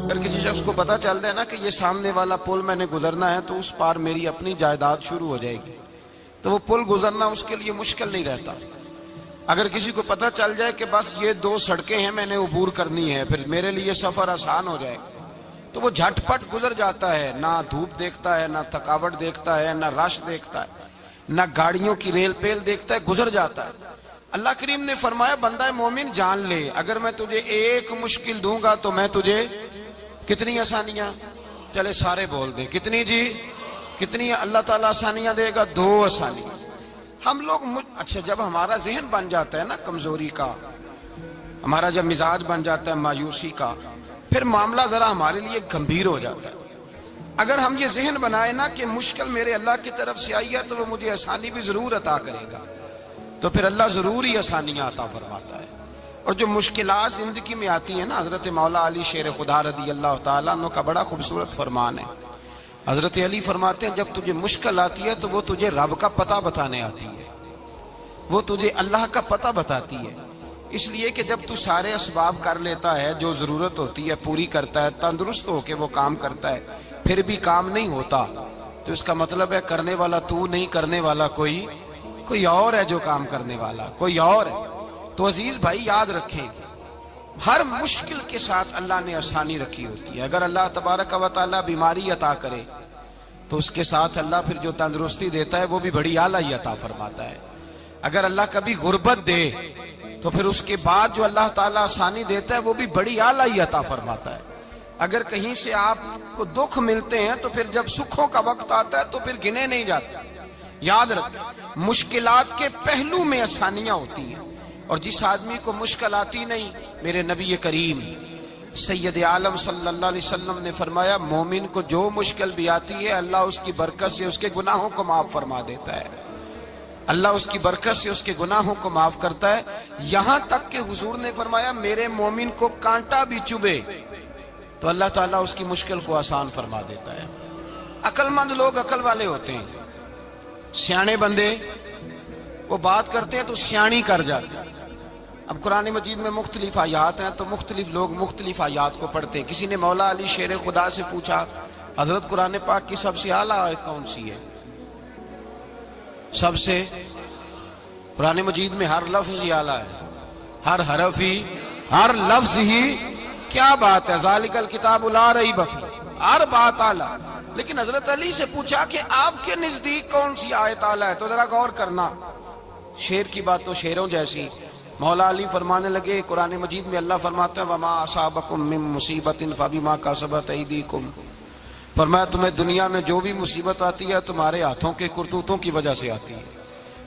اگر کسی شخص کو پتہ چل جائے نا کہ یہ سامنے والا پل میں نے گزرنا ہے تو اس پار میری اپنی جائیداد شروع ہو جائے گی، تو وہ پل گزرنا اس کے لیے مشکل نہیں رہتا۔ اگر کسی کو پتہ چل جائے کہ بس یہ 2 سڑکیں ہیں میں نے عبور کرنی ہے، پھر میرے لیے سفر آسان ہو جائے گا، تو وہ جھٹ پٹ گزر جاتا ہے، نہ دھوپ دیکھتا ہے، نہ تھکاوٹ دیکھتا ہے، نہ رش دیکھتا ہے، نہ گاڑیوں کی ریل پیل دیکھتا ہے، گزر جاتا ہے۔ اللہ کریم نے فرمایا بندہ مومن جان لے، اگر میں تجھے ایک مشکل دوں گا تو میں تجھے کتنی آسانیاں، چلے سارے بول دیں کتنی جی، کتنی اللہ تعالیٰ آسانیاں دے گا؟ 2 آسانیاں۔ ہم لوگ اچھا جب ہمارا ذہن بن جاتا ہے نا کمزوری کا، ہمارا جب مزاج بن جاتا ہے مایوسی کا، پھر معاملہ ذرا ہمارے لیے گمبھیر ہو جاتا ہے۔ اگر ہم یہ ذہن بنائے نا کہ مشکل میرے اللہ کی طرف سے آئی ہے تو وہ مجھے آسانی بھی ضرور عطا کرے گا، تو پھر اللہ ضرور ہی آسانیاں عطا فرماتا ہے۔ اور جو مشکلات زندگی میں آتی ہیں نا، حضرت مولا علی شیر خدا رضی اللہ تعالیٰ عنہ کا بڑا خوبصورت فرمان ہے۔ حضرت علی فرماتے ہیں جب تجھے مشکل آتی ہے تو وہ تجھے رب کا پتہ بتانے آتی ہے، وہ تجھے اللہ کا پتہ بتاتی ہے، اس لیے کہ جب تو سارے اسباب کر لیتا ہے، جو ضرورت ہوتی ہے پوری کرتا ہے، تندرست ہو کے وہ کام کرتا ہے، پھر بھی کام نہیں ہوتا، تو اس کا مطلب ہے کرنے والا تو نہیں، کرنے والا کوئی اور ہے جو کام کرنے والا، کوئی اور ہے۔ تو عزیز بھائی یاد رکھیں، ہر مشکل کے ساتھ اللہ نے آسانی رکھی ہوتی ہے۔ اگر اللہ تبارک و تعالیٰ بیماری عطا کرے تو اس کے ساتھ اللہ پھر جو تندرستی دیتا ہے وہ بھی بڑی اعلیٰ ہی عطا فرماتا ہے۔ اگر اللہ کبھی غربت دے تو پھر اس کے بعد جو اللہ تعالیٰ آسانی دیتا ہے وہ بھی بڑی اعلیٰ ہی عطا فرماتا ہے۔ اگر کہیں سے آپ کو دکھ ملتے ہیں تو پھر جب سکھوں کا وقت آتا ہے تو پھر گنے نہیں جاتے۔ یاد رکھیں مشکلات کے پہلو میں آسانیاں ہوتی ہیں، اور جس آدمی کو مشکل آتی نہیں، میرے نبی کریم سید عالم صلی اللہ علیہ وسلم نے فرمایا مومن کو جو مشکل بھی آتی ہے اللہ اس کی برکت سے اس کے گناہوں کو معاف فرما دیتا ہے، اللہ اس کی برکت سے اس کے گناہوں کو معاف کرتا ہے، یہاں تک کہ حضور نے فرمایا میرے مومن کو کانٹا بھی چبھے تو اللہ تعالیٰ اس کی مشکل کو آسان فرما دیتا ہے۔ عقل مند لوگ عقل والے ہوتے ہیں، سیانے بندے وہ بات کرتے ہیں تو سیانی کر جاتے ہیں۔ اب قرآن مجید میں مختلف آیات ہیں تو مختلف لوگ مختلف آیات کو پڑھتے ہیں۔ کسی نے مولا علی شیر خدا سے پوچھا حضرت قرآن پاک کی سب سے اعلیٰ آیت کون سی ہے؟ سب سے قرآن مجید میں ہر لفظ ہی اعلیٰ ہے، ہر حرف ہی، ہر لفظ ہی، کیا بات ہے، ذالک الکتاب لا ریب فیہ، ہر بات اعلیٰ۔ لیکن حضرت علی سے پوچھا کہ آپ کے نزدیک کون سی آیت اعلیٰ ہے، تو ذرا غور کرنا، شیر کی بات تو شیروں جیسی۔ مولا علی فرمانے لگے قرآن مجید میں اللہ فرماتا ہے وَمَا أَصَابَكُم مِّن مُّصِيبَةٍ فَبِمَا كَسَبَتْ أَيْدِيكُمْ، فرمایا تمہیں دنیا میں جو بھی مصیبت آتی ہے تمہارے ہاتھوں کے کرتوتوں کی وجہ سے آتی ہے،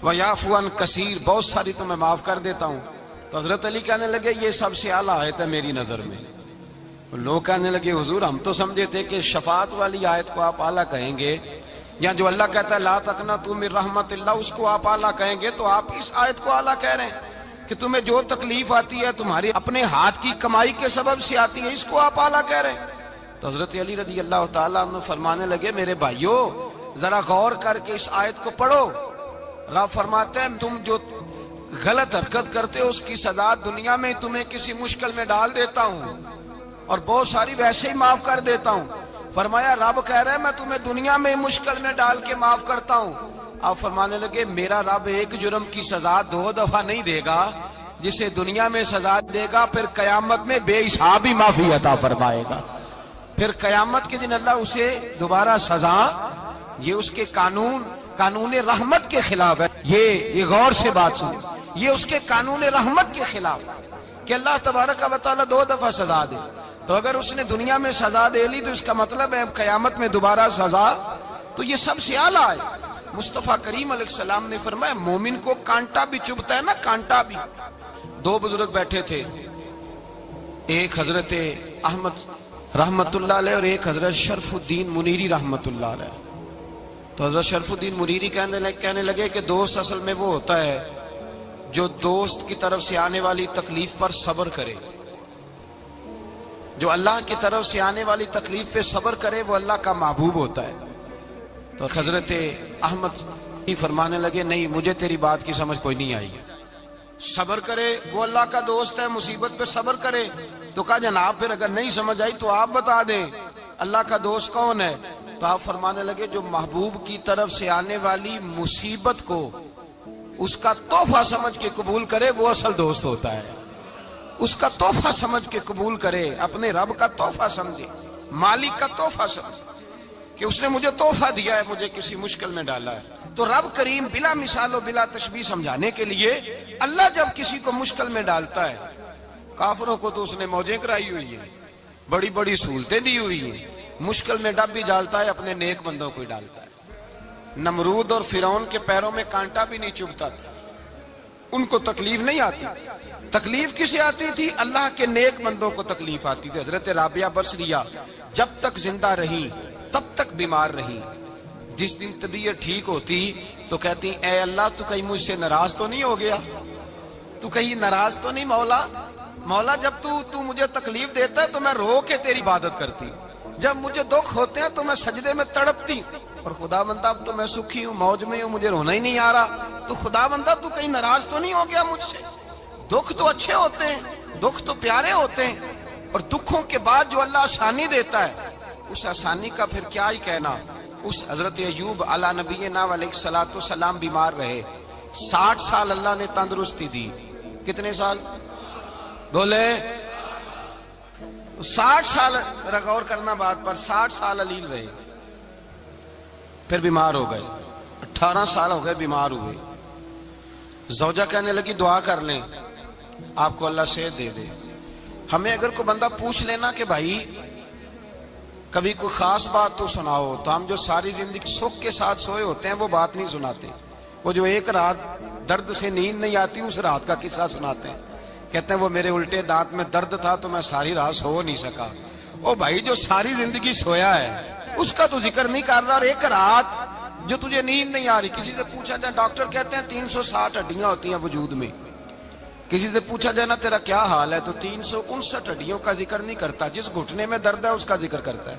وَيَعْفُو عَن كَثِيرٍ، بہت ساری تمہیں معاف کر دیتا ہوں۔ تو حضرت علی کہنے لگے یہ سب سے اعلیٰ آیت ہے میری نظر میں۔ لوگ کہنے لگے حضور ہم تو سمجھے تھے کہ شفاعت والی آیت کو آپ اعلیٰ کہیں گے، یا جو اللہ کہتا ہے لا تقنطوا من رحمت اللہ اس کو آپ اعلیٰ کہیں گے، تو آپ اس آیت کو اعلیٰ کہہ رہے ہیں کہ تمہیں جو تکلیف آتی ہے تمہاری اپنے ہاتھ کی کمائی کے سبب سے آتی ہے، اس کو آپ اعلیٰ کہہ رہے ہیں۔ تو حضرت علی رضی اللہ تعالیٰ عنہ فرمانے لگے میرے بھائیو ذرا غور کر کے اس آیت کو پڑھو، رب فرماتے ہیں تم جو غلط حرکت کرتے ہو اس کی سزا دنیا میں تمہیں کسی مشکل میں ڈال دیتا ہوں اور بہت ساری ویسے ہی معاف کر دیتا ہوں۔ فرمایا رب کہہ رہے ہیں میں تمہیں دنیا میں مشکل میں ڈال کے معاف کرتا ہوں۔ آپ فرمانے لگے میرا رب ایک جرم کی سزا 2 دفعہ نہیں دے گا، جسے دنیا میں سزا دے گا پھر قیامت میں بے حساب ہی معافی عطا فرمائے گا، پھر قیامت کے دن اللہ اسے دوبارہ سزا، یہ اس کے قانون رحمت کے خلاف ہے، یہ غور سے بات سنیں، یہ اس کے قانون رحمت کے خلاف ہے کہ اللہ تبارک و تعالیٰ 2 دفعہ سزا دے۔ تو اگر اس نے دنیا میں سزا دے لی تو اس کا مطلب ہے قیامت میں دوبارہ سزا، تو یہ سب سے اعلیٰ ہے۔ مصطفیٰ کریم علیہ السلام نے فرمایا مومن کو کانٹا بھی چبھتا ہے نا، کانٹا بھی۔ 2 بزرگ بیٹھے تھے، ایک حضرت احمد رحمت اللہ علیہ اور ایک حضرت شرف الدین منیری رحمت اللہ علیہ۔ تو حضرت شرف الدین منیری کہنے لگے کہ دوست اصل میں وہ ہوتا ہے جو دوست کی طرف سے آنے والی تکلیف پر صبر کرے، جو اللہ کی طرف سے آنے والی تکلیف پہ صبر کرے وہ اللہ کا محبوب ہوتا ہے۔ تو حضرت احمد فرمانے لگے نہیں مجھے تیری بات کی سمجھ کوئی نہیں آئی، صبر کرے وہ اللہ کا دوست ہے، مصیبت پہ صبر کرے تو کہا جناب پھر اگر نہیں سمجھ آئی تو آپ بتا دیں اللہ کا دوست کون ہے؟ تو آپ فرمانے لگے جو محبوب کی طرف سے آنے والی مصیبت کو اس کا تحفہ سمجھ کے قبول کرے وہ اصل دوست ہوتا ہے. اس کا تحفہ سمجھ کے قبول کرے، اپنے رب کا تحفہ سمجھے، مالک کا تحفہ سمجھے کہ اس نے مجھے تحفہ دیا ہے، مجھے کسی مشکل میں ڈالا ہے. تو رب کریم بلا مثال و بلا تشبیہ سمجھانے کے لیے اللہ جب کسی کو مشکل میں ڈالتا ہے، کافروں کو تو اس نے موجیں کرائی ہوئی ہیں، بڑی بڑی سہولتیں دی ہوئی ہیں، مشکل میں ڈب بھی ڈالتا ہے، اپنے نیک بندوں کو ہی ڈالتا ہے. نمرود اور فرعون کے پیروں میں کانٹا بھی نہیں چبھتا تھا، ان کو تکلیف نہیں آتی. تکلیف کسے آتی تھی؟ اللہ کے نیک بندوں کو تکلیف آتی تھی. حضرت رابعہ بصریہ جب تک زندہ رہی تب تک بیمار رہی. جس دن طبیعت ٹھیک ہوتی تو کہتی اے اللہ تو کہیں مجھ سے ناراض تو نہیں ہو گیا، تو کہیں ناراض تو نہیں مولا. مولا جب تو مجھے تکلیف دیتا ہے تو میں رو کے تیری عبادت کرتی، جب مجھے دکھ ہوتے ہیں تو میں سجدے میں تڑپتی، اور خدا بندہ اب تو میں سکھی ہوں، موج میں ہوں، مجھے رونا ہی نہیں آ رہا. تو خدا بندہ تو کہیں ناراض تو نہیں ہو گیا مجھ سے؟ دکھ تو اچھے ہوتے ہیں، دکھ تو پیارے ہوتے ہیں، اور دکھوں کے بعد جو اللہ آسانی دیتا ہے اس آسانی کا پھر کیا ہی کہنا. اس حضرت ایوب علی نبینا علیہ الصلوۃ والسلام بیمار رہے، 60 سال اللہ نے تندرستی دی. کتنے سال بولے؟ 60 سال غور کرنا بات پر، 60 سال علیل رہے، پھر بیمار ہو گئے. 18 سال ہو گئے بیمار ہوئے. زوجہ کہنے لگی دعا کر لیں آپ کو اللہ صحت دے دے. ہمیں اگر کوئی بندہ پوچھ لینا کہ بھائی کبھی کوئی خاص بات تو سناؤ، تو ہم جو ساری زندگی سکھ کے ساتھ سوئے ہوتے ہیں وہ بات نہیں سناتے. وہ جو ایک رات درد سے نیند نہیں آتی اس رات کا قصہ سناتے ہیں. کہتے ہیں وہ میرے الٹے دانت میں درد تھا تو میں ساری رات سو نہیں سکا. او بھائی جو ساری زندگی سویا ہے اس کا تو ذکر نہیں کر رہا، اور ایک رات جو تجھے نیند نہیں آ رہی. کسی سے پوچھا جائے، ڈاکٹر کہتے ہیں 360 ہڈیاں ہوتی ہیں وجود میں. کسی سے پوچھا جائے نا تیرا کیا حال ہے تو 359 ہڈیوں کا ذکر نہیں کرتا، جس گھٹنے میں درد ہے اس کا ذکر کرتا ہے.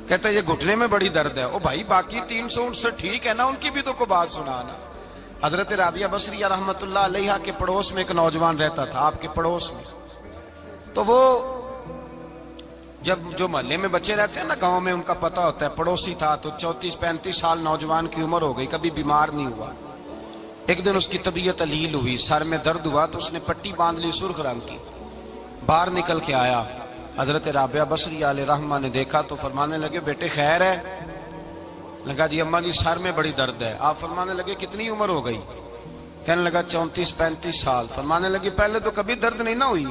کہتا ہے یہ گھٹنے میں بڑی درد ہے. او بھائی باقی 359 ٹھیک ہے نا، ان کی بھی تو کوئی بات سنانا. حضرت رابعہ بصریہ رحمت اللہ علیہ کے پڑوس میں ایک نوجوان رہتا تھا، آپ کے پڑوس میں. تو وہ جب جو محلے میں بچے رہتے ہیں نا گاؤں میں، ان کا پتہ ہوتا ہے. پڑوسی تھا تو 34-35 سال نوجوان کی عمر ہو گئی، کبھی بیمار نہیں ہوا. ایک دن اس کی طبیعت علیل ہوئی، سر میں درد ہوا تو اس نے پٹی باندھ لی سرخ رنگ کی. باہر نکل کے آیا، حضرت رابعہ بصریہ علیہ رحمہ نے دیکھا تو فرمانے لگے بیٹے خیر ہے؟ لگا جی اماں جی سر میں بڑی درد ہے. آپ فرمانے لگے کتنی عمر ہو گئی؟ کہنے لگا 34-35 سال. فرمانے لگے پہلے تو کبھی درد نہیں نہ ہوئی؟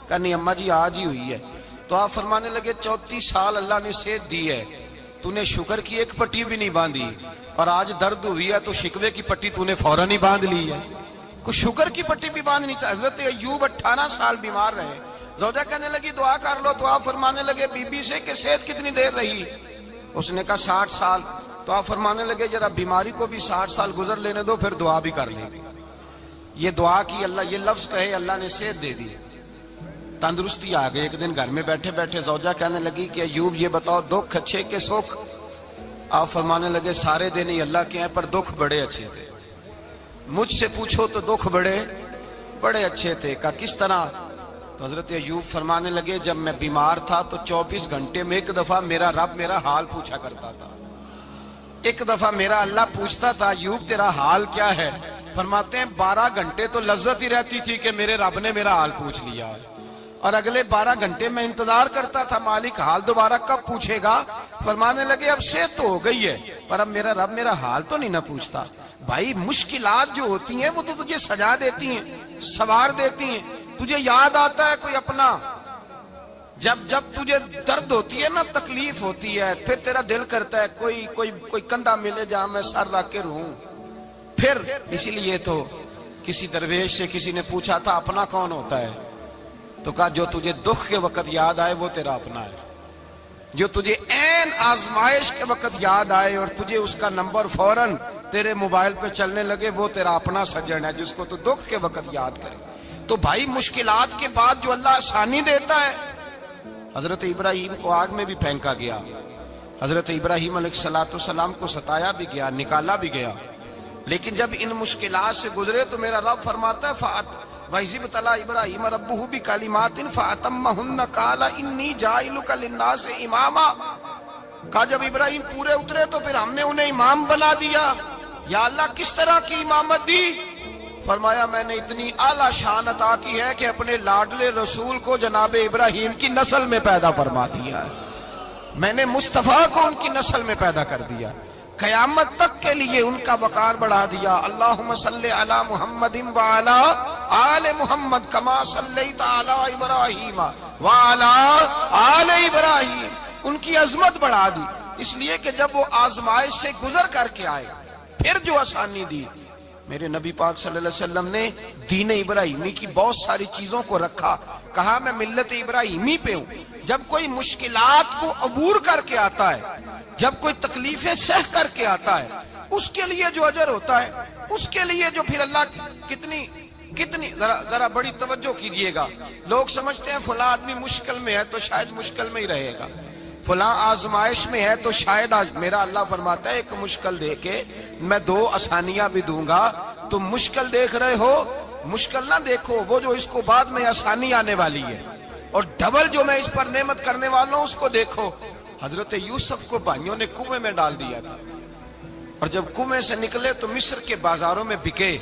کہا نہیں اماں جی آج ہی ہوئی ہے. تو آپ فرمانے لگے 34 سال اللہ نے صحت دی ہے، تو نے شکر کی ایک پٹی بھی نہیں باندھی، اور آج درد ہوئی ہے تو شکوے کی پٹی تو نے فوراً ہی باندھ لی ہے. کوئی شکر کی پٹی بھی باندھ نہیں تھا. حضرت ایوب 18 سال بیمار رہے. زوجہ کہنے لگی دعا کر لو. تو آپ فرمانے لگے بی بی سے کہ صحت کتنی دیر رہی؟ اس نے کہا 60 سال. تو آپ فرمانے لگے ذرا بیماری کو بھی 60 سال گزر لینے دو پھر دعا بھی کر لیں. یہ دعا کی، اللہ یہ لفظ کہے اللہ نے صحت دے دی، تندرستی آ گئی. ایک دن گھر میں بیٹھے بیٹھے زوجہ کہنے لگی کہ ایوب یہ بتاؤ دکھ اچھے کہ سکھ؟ آپ فرمانے لگے سارے دن ہی اللہ کے ہیں پر دکھ بڑے اچھے تھے. مجھ سے پوچھو تو دکھ بڑے اچھے تھے. کہا کس طرح؟ تو حضرت ایوب فرمانے لگے جب میں بیمار تھا تو 24 گھنٹے میں ایک دفعہ میرا رب میرا حال پوچھا کرتا تھا. ایک دفعہ میرا اللہ پوچھتا تھا ایوب تیرا حال کیا ہے؟ فرماتے ہیں 12 گھنٹے تو لذت ہی رہتی تھی کہ میرے رب نے میرا حال پوچھ لیا، اور اگلے 12 گھنٹے میں انتظار کرتا تھا مالک حال دوبارہ کب پوچھے گا. فرمانے لگے اب صحت تو ہو گئی ہے پر اب میرا رب میرا حال تو نہیں نہ پوچھتا. بھائی مشکلات جو ہوتی ہیں وہ تو تجھے سجا دیتی ہیں، سوار دیتی ہیں. تجھے یاد آتا ہے کوئی اپنا، جب تجھے درد ہوتی ہے نا، تکلیف ہوتی ہے، پھر تیرا دل کرتا ہے کوئی کندھا ملے جہاں میں سر رکھ کے رہوں. پھر اسی لیے تو کسی درویش سے کسی نے پوچھا تھا اپنا کون ہوتا ہے؟ تو کہا جو تجھے دکھ کے وقت یاد آئے وہ تیرا اپنا ہے. جو تجھے عین آزمائش کے وقت یاد آئے اور تجھے اس کا نمبر فوراً تیرے موبائل پہ چلنے لگے وہ تیرا اپنا سجن ہے، جس کو تو دکھ کے وقت یاد کرے. تو بھائی مشکلات کے بعد جو اللہ آسانی دیتا ہے. حضرت ابراہیم کو آگ میں بھی پھینکا گیا، حضرت ابراہیم علیہ السلام کو ستایا بھی گیا، نکالا بھی گیا، لیکن جب ان مشکلات سے گزرے تو میرا رب فرماتا ہے وَإِذِ ابْتَلَىٰ إِبْرَاهِيمَ رَبُّهُ بِكَلِمَاتٍ فَأَتَمَّهُنَّ قَالَ إِنِّي جَاعِلُكَ لِلنَّاسِ إِمَامًا. کہا جب ابراہیم پورے اترے تو پھر ہم نے انہیں امام بنا دیا. یا اللہ کس طرح کی امامت دی؟ فرمایا میں نے اتنی اعلیٰ شان عطا کی ہے کہ اپنے لاڈلے رسول کو جناب ابراہیم کی نسل میں پیدا فرما دیا ہے. میں نے مصطفیٰ کو ان کی نسل میں پیدا کر دیا, قیامت تک کے لیے ان کا وقار بڑھا دیا. اللہم صلی علی محمد وعلی آل محمد کما صلیت علی ابراہیم وعلی آل ابراہیم. ان کی عظمت بڑھا دی, اس لیے کہ جب وہ آزمائش سے گزر کر کے آئے پھر جو آسانی دی. میرے نبی پاک صلی اللہ علیہ وسلم نے دین ابراہیمی کی بہت ساری چیزوں کو رکھا, کہا میں ملت ابراہیمی پہ ہوں. جب کوئی مشکلات کو عبور کر کے آتا ہے, جب کوئی تکلیفیں سہ کر کے آتا ہے, اس کے لیے جو اجر ہوتا ہے, اس کے لیے جو پھر اللہ کتنی ذرا بڑی توجہ کیجئے گا. لوگ سمجھتے ہیں فلاں آدمی مشکل میں ہے تو شاید مشکل میں ہی رہے گا, فلاں آزمائش میں ہے تو شاید میرا اللہ فرماتا ہے ایک مشکل دے کے میں دو آسانیاں بھی دوں گا. تم مشکل دیکھ رہے ہو, مشکل نہ دیکھو, وہ جو اس کو بعد میں آسانی آنے والی ہے, اور ڈبل جو میں اس پر نعمت کرنے والا ہوں اس کو دیکھو. حضرت یوسف کو بھائیوں نے کنویں میں ڈال دیا تھا, اور جب کنویں سے نکلے تو مصر کے بازاروں میں بکے,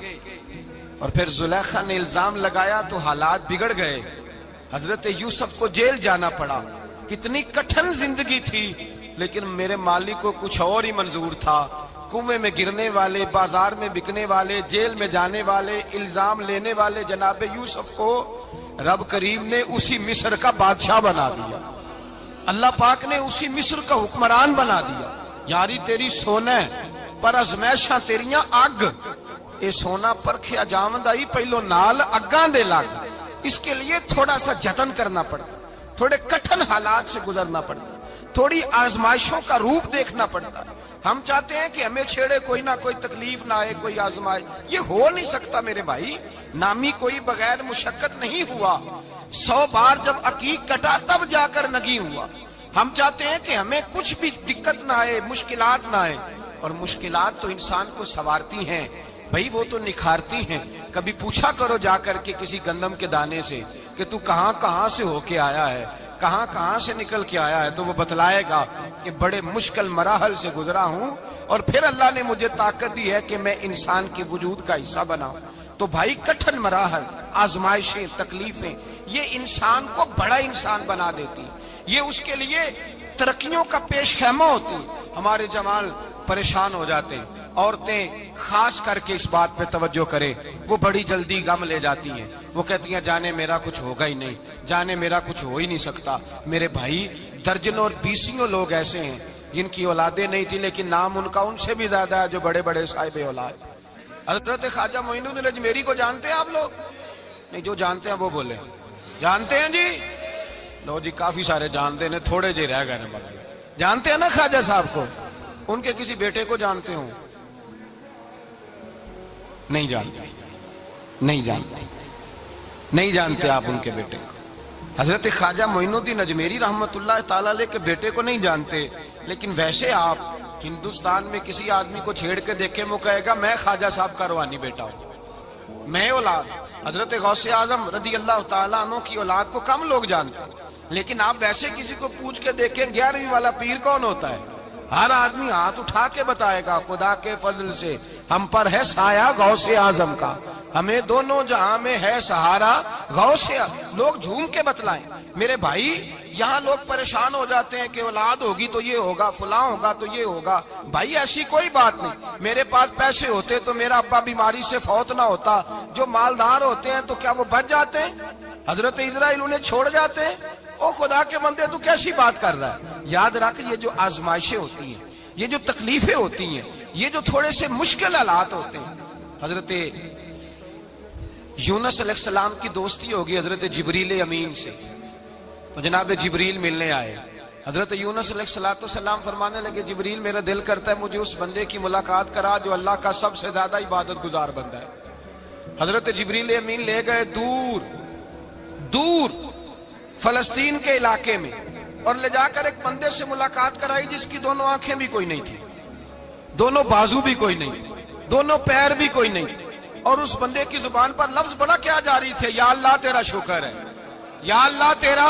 اور پھر زلیخا نے الزام لگایا تو حالات بگڑ گئے. حضرت یوسف کو جیل جانا پڑا. کتنی کٹھن زندگی تھی, لیکن میرے مالک کو کچھ اور ہی منظور تھا. کنویں میں گرنے والے, بازار میں بکنے والے, جیل میں جانے والے, الزام لینے والے جناب یوسف کو رب کریم نے اسی مصر کا بادشاہ بنا دیا. اللہ پاک نے اسی مصر کا حکمران بنا دیا. یاری تیری سونا پر ازمیشاں تیریاں اگ, اے سونا پرکھیا جاوندائی پہلو نال اگاں دے لگ. اس کے لیے تھوڑا سا جتن کرنا پڑتا, تھوڑے کٹھن حالات سے گزرنا پڑتا, تھوڑی آزمائشوں کا روپ دیکھنا پڑتا. ہم چاہتے ہیں کہ ہمیں چھیڑے کوئی نہ کوئی تکلیف نہ آئے, کوئی آزمائش. یہ ہو نہیں سکتا میرے بھائی, نامی کوئی بغیر مشقت نہیں ہوا. 100 بار جب عقیق کٹا تب جا کر نگی ہوا. ہم چاہتے ہیں کہ ہمیں کچھ بھی دقت نہ آئے, مشکلات نہ آئے, اور مشکلات تو انسان کو سنوارتی ہیں بھائی, وہ تو نکھارتی ہیں. کبھی پوچھا کرو جا کر کے کسی گندم کے دانے سے کہ تو کہاں کہاں سے ہو کے آیا ہے, کہاں کہاں سے نکل کے آیا ہے, تو وہ بتلائے گا کہ بڑے مشکل مراحل سے گزرا ہوں, اور پھر اللہ نے مجھے طاقت دی ہے کہ میں انسان کے وجود کا حصہ بناؤں. تو بھائی کٹھن مراحل, آزمائشیں, تکلیفیں, یہ انسان کو بڑا انسان بنا دیتی, یہ اس کے لیے ترقیوں کا پیش خیمہ ہوتی. ہمارے جمال پریشان ہو جاتے ہیں. عورتیں خاص کر کے اس بات پہ توجہ کریں, وہ بڑی جلدی غم لے جاتی ہیں. وہ کہتی ہیں جانے میرا کچھ ہوگا ہی نہیں, جانے میرا کچھ ہو ہی نہیں سکتا. میرے بھائی درجنوں اور بیسیوں لوگ ایسے ہیں جن کی اولادیں نہیں تھی, لیکن نام ان کا ان سے بھی زیادہ ہے جو بڑے بڑے صاحب اولاد. حضرت خواجہ معین الدین اجمیری کو جانتے ہیں آپ لوگ؟ نہیں, جو جانتے ہیں وہ بولے. جانتے ہیں جی؟ لو جی, کافی سارے جانتے ہیں, تھوڑے جی رہ گئے. جانتے ہیں نا خواجہ صاحب کو؟ ان کے کسی بیٹے کو جانتے ہوں؟ نہیں جانتے, نہیں جانتے, نہیں جانتے آپ ان کے بیٹے کو. حضرت خواجہ معین الدین اجمیری رحمت اللہ تعالیٰ علیہ کے بیٹے کو نہیں جانتے, لیکن ویسے آپ ہندوستان میں کسی آدمی کو چھیڑ کے دیکھیں, وہ کہے گا میں خواجہ صاحب کا روحانی بیٹا ہوں, میں اولاد. حضرت غوث اعظم رضی اللہ تعالیٰ عنہ کی اولاد کو کم لوگ جانتے ہیں, لیکن آپ ویسے کسی کو پوچھ کے دیکھیں 11ویں والا پیر کون ہوتا ہے, ہر آدمی ہاتھ اٹھا کے بتائے گا خدا کے فضل سے ہم پر ہے سایہ غوث اعظم کا, ہمیں دونوں جہاں میں ہے سہارا غوث. لوگ جھوم کے بتلائیں. میرے بھائی یہاں لوگ پریشان ہو جاتے ہیں کہ اولاد ہوگی تو یہ ہوگا, فلاں ہوگا تو یہ ہوگا. بھائی ایسی کوئی بات نہیں. میرے پاس پیسے ہوتے تو میرا ابا بیماری سے فوت نہ ہوتا. جو مالدار ہوتے ہیں تو کیا وہ بچ جاتے ہیں؟ حضرت اسرائیل انہیں چھوڑ جاتے ہیں؟ او خدا کے بندے تو کیسی بات کر رہا ہے. یاد رکھ, یہ جو آزمائشیں ہوتی ہیں, یہ جو تکلیفیں ہوتی ہیں, یہ جو تھوڑے سے مشکل حالات ہوتے ہیں. حضرت یونس علیہ السلام کی دوستی ہوگی حضرت جبریل امین سے, تو جناب جبریل ملنے آئے. حضرت یونس علیہ السلام فرمانے لگے جبریل میرا دل کرتا ہے مجھے اس بندے کی ملاقات کرا جو اللہ کا سب سے زیادہ عبادت گزار بندہ ہے. حضرت جبریل امین لے گئے دور دور فلسطین کے علاقے میں, اور لے جا کر ایک بندے سے ملاقات کرائی جس کی دونوں آنکھیں بھی کوئی نہیں تھی, دونوں بازو بھی کوئی نہیں, دونوں پیر بھی کوئی نہیں. اور اس بندے کی زبان پر لفظ بڑا کیا جاری تھے, یا اللہ تیرا شکر ہے, یا اللہ تیرا,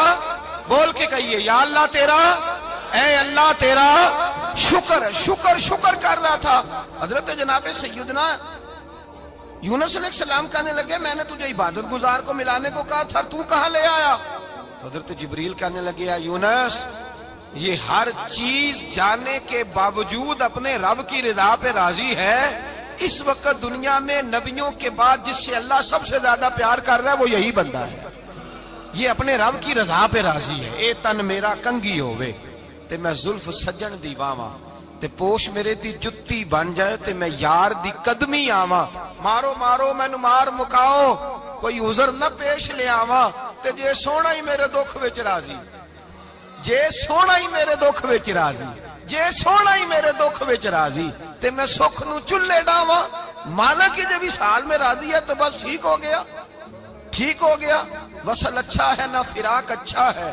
بول کے کہیے, یا اللہ تیرا, اے اللہ تیرا شکر ہے. شکر شکر کر رہا تھا. حضرت جناب سیدنا یونس علیہ السلام کہنے لگے میں نے تجھے عبادت گزار کو ملانے کو کہا تھا, تو کہاں لے آیا؟ حضرت جبریل کہنے لگے یا یونس, یہ ہر چیز جانے کے باوجود اپنے رب کی رضا پہ راضی ہے. اس وقت دنیا میں نبیوں کے بعد جس سے اللہ سب سے زیادہ پیار کر رہا ہے وہ یہی بندہ ہے. یہ اپنے رب کی رضا پہ راضی ہے. اے تن میرا کنگھی ہووے تے میں زلف سجن دی واواں, تے پوش میرے دی جتی بن جائے تے میں یار دی قدمی آواں. مارو مارو مینوں مار مکاؤ, کوئی عذر نہ پیش لے آواں, تے جے سونا ہی میرے دکھ وچ راضی, جے سونا ہی میرے دکھ وچ راضی, جے سونا ہی میرے دکھ وچ راضی, تے میں سکھ نو چلے ڈاواں. مانا کہ جب اس حال میں راضی ہے تو بس ٹھیک ہو گیا, ٹھیک ہو گیا. وصل اچھا ہے نہ فراق اچھا ہے,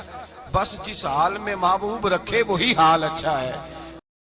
بس جس حال میں محبوب رکھے وہی حال اچھا ہے.